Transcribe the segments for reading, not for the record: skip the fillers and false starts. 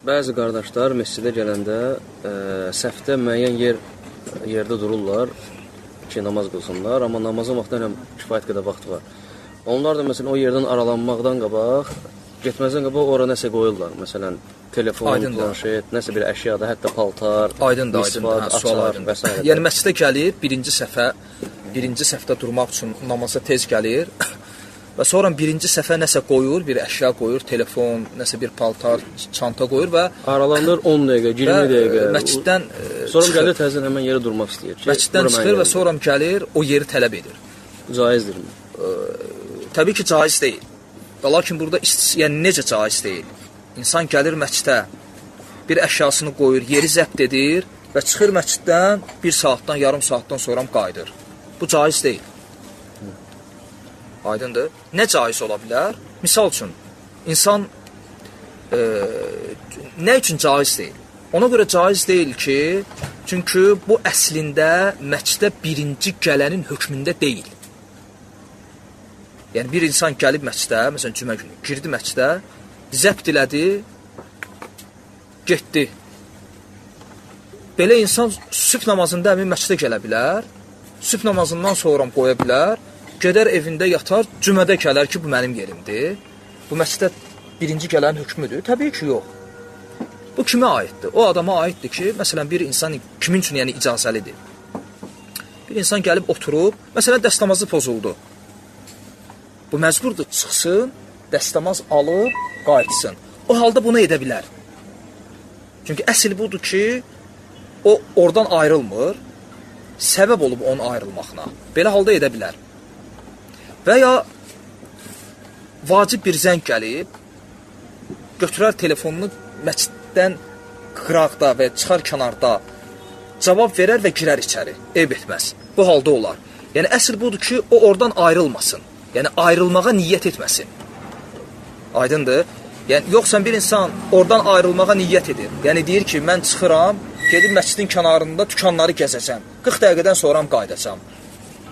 Bəzi qardaşlar məscidə gələndə səhvdə müəyyən yerdə dururlar ki, namaz qılsınlar, amma namazın vaxtında kifayət qədər vaxt var. Onlar da məsələn o yerdən aralanmaqdan qabaq, getməzdən qabaq ora nəsə qoyurlar. Məsələn, telefon, planşet, nəsə bir əşyada, hətta paltar, misvak, açar və s. Yəni məscidə gəlir, birinci səfdə durmaq üçün namaza tez gəlir. Və sonra birinci səfə nəsə qoyur, bir əşya qoyur, telefon, nəsə bir paltar, çanta qoyur və aralanır 10 dəqiqə, 20 dəqiqə. Məsciddən sonra gəlir təzədən həmən yerə durmaq istəyir ki, məsciddən çıxır və sonra gəlir, o yeri tələb edir. Caizdirmi? Təbii ki, caiz deyil. Lakin burada yəni necə caiz deyil? İnsan gəlir məscidə, bir əşyasını qoyur, yeri zəbt edir və çıxır məsciddən 1 saatdan, yarım saatdan sonra qayıdır. Bu caiz deyil. Aydındır. Nə caiz ola bilər? Misal üçün, insan nə üçün caiz deyil? Ona görə caiz deyil ki, çünki bu əslində məscidə birinci gələnin hökmündə deyil. Yəni, bir insan gəlib məscidə, məsələn, cümə günü, girdi məscidə, zəbt elədi, getdi. Belə insan sübh namazında həmin məscidə gələ bilər, sübh namazından sonra qoya bilər, gedər evində yatar, cümədə gələr ki, bu mənim yerimdir. Bu məscidə birinci gələn hökmüdür? Təbii ki, yox. Bu kimə aiddir? O adama aiddir ki, məsələn, bir insan kimin üçün yəni icazəlidir? Bir insan gəlib oturub, məsələn, dəstəmazı pozuldu. Bu məcburdur, çıxsın, dəstəmaz alıb, qayıtsın. O halda bunu edə bilər. Çünki əsl budur ki, o oradan ayrılmır, səbəb olub onun ayrılmaqına. Belə halda edə bilər. Və ya vacib bir zəng gəlib, götürər telefonunu məsciddən qıraqda və çıxar kənarda cavab verər və girər içəri, eyb etməz. Bu halda olar. Yəni, əsl budur ki, o oradan ayrılmasın. Yəni, ayrılmağa niyyət etməsin. Aydındır? Yəni, yoxsa bir insan oradan ayrılmağa niyyət edir. Yəni, deyir ki, mən çıxıram, gedib məscidin kənarında dükanları gəzəcəm. 40 dəqiqədən sonra qayıdacam.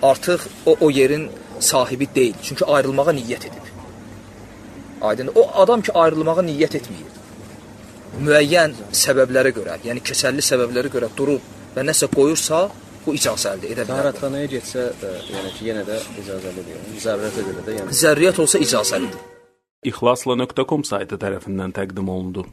Artıq o yerin sahibi deyil. Çünki ayrılmağa niyyət edib. Aydın. O adam ki, ayrılmağa niyyət etməyir. Müəyyən səbəblərə görə, yəni keçərli səbəblərə görə durub və nəsə qoyursa, bu icazəlidir, edə bilər. Zərurətxanaya getsə də, yəni ki, yenə də icazəlidir. Zərurətə görə də, yəni. Zəruriyyət olsa icazəlidir. İxlasla.com saytı tərəfindən təqdim olundu.